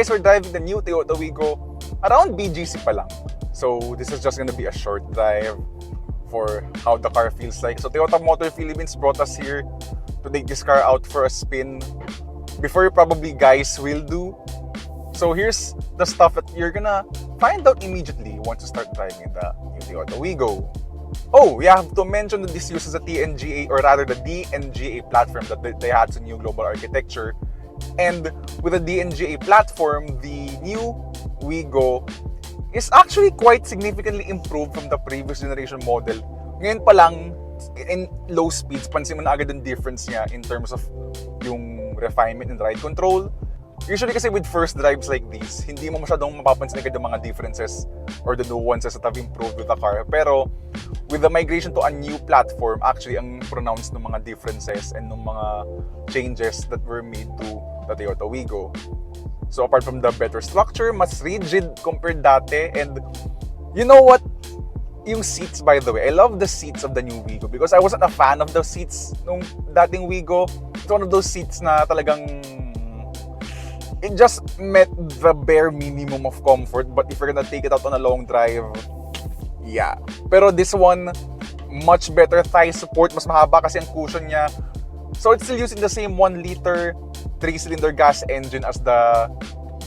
guys, we're driving the new Toyota Wigo around BGC pa lang. So this is just gonna be a short drive for how the car feels like. So Toyota Motor Philippines brought us here to take this car out for a spin before you probably guys will do. So here's the stuff that you're gonna find out immediately once you start driving the new Toyota Wigo. Oh, we have to mention that this uses a TNGA, or rather the DNGA platform that they had sa new global architecture. And with the DNGA platform, the new Wigo is actually quite significantly improved from the previous generation model. Ngayon pa lang, in low speeds, pansin mo na agad yung difference niya in terms of yung refinement and ride control. Usually kasi with first drives like these, hindi mo masyadong mapapansin agad yung mga differences or the nuances that have improved with the car. Pero with the migration to a new platform, actually ang pronounced ng mga differences and ng mga changes that were made to the Toyota Wigo. So apart from the better structure, mas rigid compared dati, and you know what? Yung seats, by the way, I love the seats of the new Wigo because I wasn't a fan of the seats nung dating Wigo. It's one of those seats na talagang it just met the bare minimum of comfort, but if you're gonna take it out on a long drive, yeah. Pero this one, much better thigh support, mas mahaba kasi ang cushion niya. So it's still using the same 1-liter 3-cylinder gas engine as the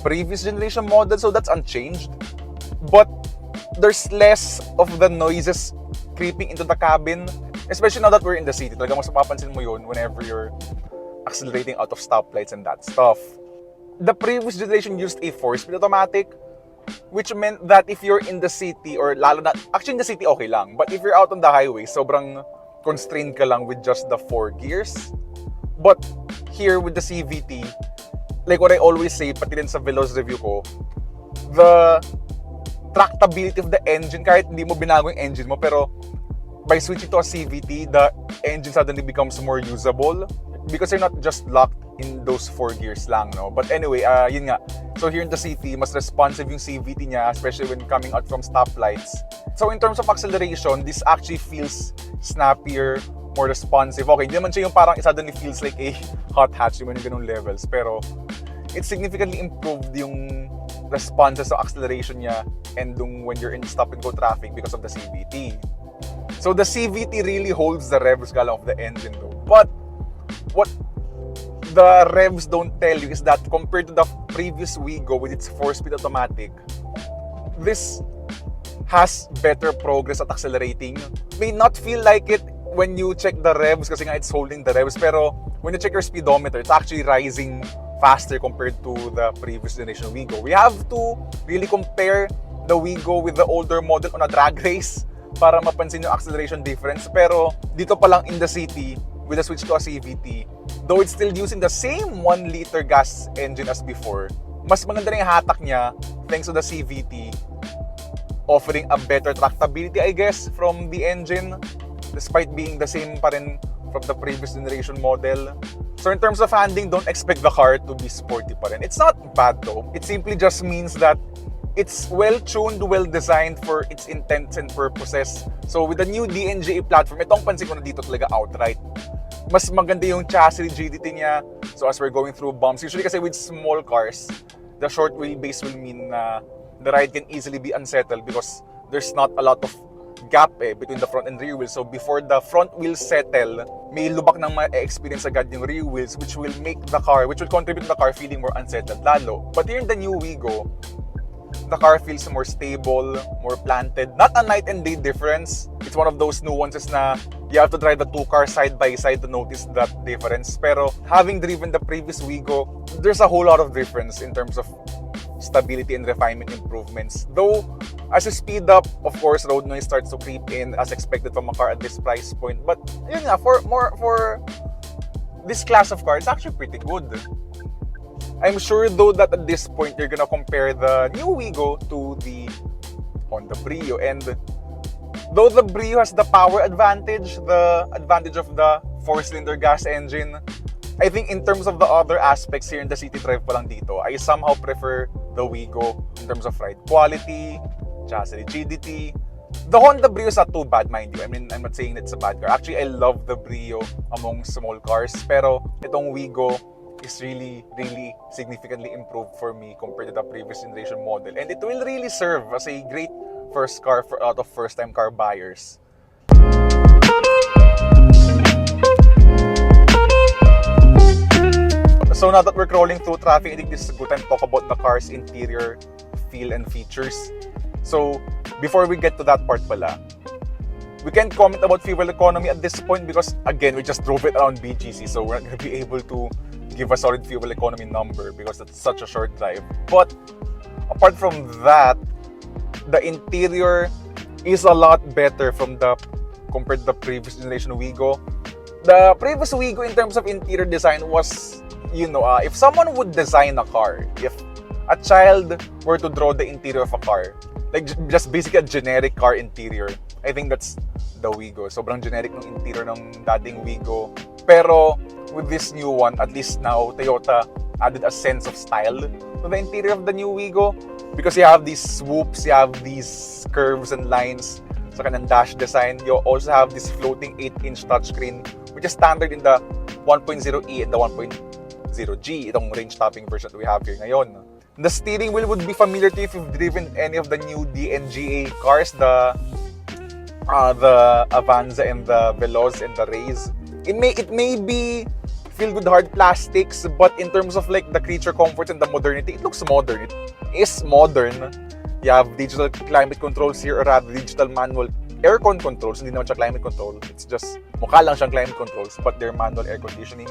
previous generation model, so that's unchanged. But there's less of the noises creeping into the cabin, especially now that we're in the city. Talagang mas mapapansin mo yun whenever you're accelerating out of stoplights and that stuff. The previous generation used a 4-speed automatic, which meant that if you're in the city, or lalo na, actually in the city okay lang, but if you're out on the highway, sobrang constrained ka lang with just the 4 gears. But here with the CVT, like what I always say, pati rin sa Veloz review ko, the tractability of the engine, kahit hindi mo binago yung engine mo, pero by switching to a CVT, the engine suddenly becomes more usable because you're not just locked in those 4 gears lang, no? But anyway, yun nga. So here in the city, mas responsive yung CVT niya, especially when coming out from stoplights. So in terms of acceleration, this actually feels snappier, more responsive. Okay, hindi naman siya yung parang it suddenly feels like a hot hatch, yung ganung levels. Pero it significantly improved yung responses sa acceleration niya and when you're in stop-and-go traffic because of the CVT. So the CVT really holds the revs galang of the engine though. But what the revs don't tell you is that compared to the previous Wigo with its 4-speed automatic, this has better progress at accelerating. May not feel like it when you check the revs kasi nga it's holding the revs, pero when you check your speedometer, it's actually rising faster compared to the previous generation Wigo. We have to really compare the Wigo with the older model on a drag race para mapansin yung acceleration difference. Pero dito pa lang in the city, with a switch to a CVT, though it's still using the same 1-liter gas engine as before, mas maganda rin yung hatak niya thanks to the CVT, offering a better tractability, I guess, from the engine, despite being the same pa rin from the previous generation model. So in terms of handling, don't expect the car to be sporty pa rin. It's not bad though. It simply just means that it's well-tuned, well-designed for its intents and purposes. So with the new DNGA platform, itong pansin ko na dito talaga outright. Mas maganda yung chassis rigidity niya. So as we're going through bumps, usually kasi with small cars, the short wheelbase will mean na the ride can easily be unsettled because there's not a lot of gap between the front and rear wheels. So before the front wheels settle, may lubak nang ma-experience agad yung rear wheels, which will contribute to the car feeling more unsettled lalo. But here in the new Wigo, the car feels more stable, more planted. Not a night and day difference. It's one of those nuances na you have to drive the 2 cars side by side to notice that difference. Pero having driven the previous Wigo, there's a whole lot of difference in terms of stability and refinement improvements. Though, as you speed up, of course, road noise starts to creep in as expected from a car at this price point. But yun nga, for this class of car, it's actually pretty good. I'm sure though that at this point, you're gonna compare the new Wigo to the Honda Brio. And though the Brio has the power advantage, the advantage of the 4-cylinder gas engine, I think in terms of the other aspects here in the city drive pa lang dito, I somehow prefer the Wigo in terms of ride quality, chassis rigidity. The Honda Brio is not too bad, mind you. I mean, I'm not saying it's a bad car. Actually, I love the Brio among small cars. Pero itong Wigo, is really, really significantly improved for me compared to the previous generation model. And it will really serve as a great first car for a lot of first-time car buyers. So now that we're crawling through traffic, I think this is a good time to talk about the car's interior feel and features. So before we get to that part pala, we can't comment about fuel economy at this point because again, we just drove it around BGC, so we're not going to be able to give a solid fuel economy number because it's such a short drive. But apart from that, the interior is a lot better compared to the previous generation Wigo. The previous Wigo in terms of interior design was, if someone would design a car, if a child were to draw the interior of a car, like just basically a generic car interior, I think that's the Wigo. Sobrang generic ng interior ng dating Wigo. Pero with this new one, at least now, Toyota added a sense of style to the interior of the new Wigo. Because you have these swoops, you have these curves and lines sa kanang dash design. You also have this floating 8-inch touchscreen, which is standard in the 1.0e and the 1.0G, itong range-topping version that we have here ngayon. The steering wheel would be familiar to you if you've driven any of the new DNGA cars, the Avanza and the Veloz and the Rays. It may be filled with hard plastics, but in terms of like the creature comforts and the modernity, it looks modern. It is modern. You have digital climate controls here, or rather digital manual aircon controls. Hindi naman siya climate control. It's just mukha lang siyang climate controls, but they're manual air conditioning.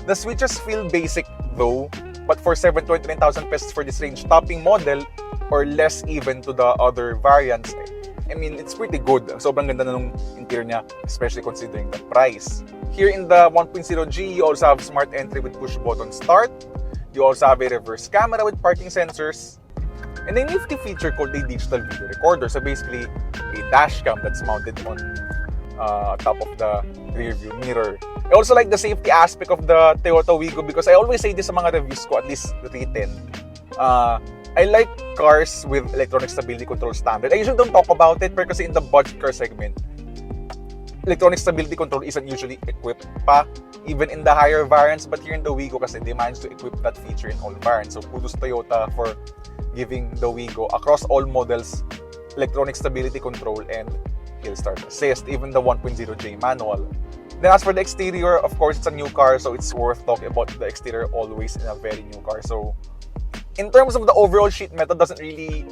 The switches feel basic though, but for 729,000 pesos for this range-topping model, or less even to the other variants, I mean, it's pretty good. Sobrang ganda na nung interior niya, especially considering the price. Here in the 1.0G, you also have smart entry with push-button start. You also have a reverse camera with parking sensors. And a nifty feature called a digital video recorder. So basically, a dash cam that's mounted on top of the rear view mirror. I also like the safety aspect of the Toyota Wigo because I always say this sa mga reviews ko, at least written. I like cars with electronic stability control standard. I usually don't talk about it because in the budget car segment, electronic stability control isn't usually equipped pa, even in the higher variants. But here in the Wigo kasi they managed to equip that feature in all variants. So kudos Toyota for giving the Wigo across all models electronic stability control and hill start assist, even the 1.0J manual. Then as for the exterior, of course it's a new car, so it's worth talking about the exterior always in a very new car. So in terms of the overall sheet metal, doesn't really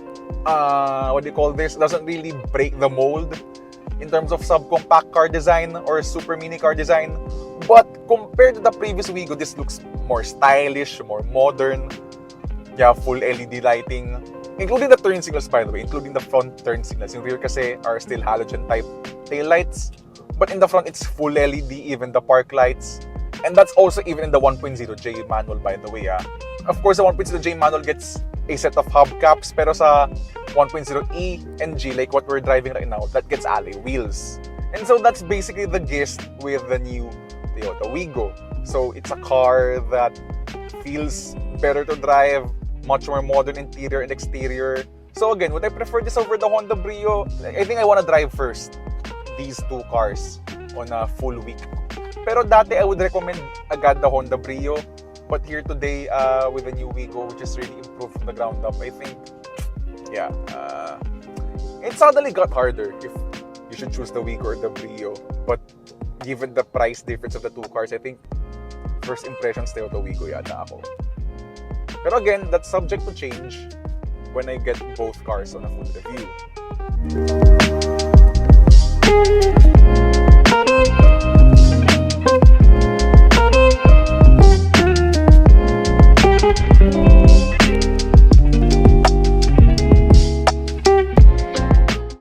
doesn't really break the mold in terms of subcompact car design or super mini car design. But compared to the previous Wigo, this looks more stylish, more modern. You have full LED lighting, including the turn signals, by the way, including the front turn signals. Yung rear kasi are still halogen type tail lights, but in the front it's full LED, even the park lights. And that's also even in the 1.0J manual, by the way. Of course, the 1.0J manual gets a set of hubcaps, pero sa 1.0E and G, like what we're driving right now, that gets alloy wheels. And so that's basically the gist with the new Toyota Wigo. So it's a car that feels better to drive, much more modern interior and exterior. So again, would I prefer this over the Honda Brio? I think I want to drive first these two cars on a full week. Pero dati I would recommend agad the Honda Brio. But here today, with the new Wigo, which is really improved from the ground up, I think, it suddenly got harder if you should choose the Wigo or the Brio. But given the price difference of the two cars, I think first impressions Toyota Wigo yata ako. Pero again, that's subject to change when I get both cars on a full review.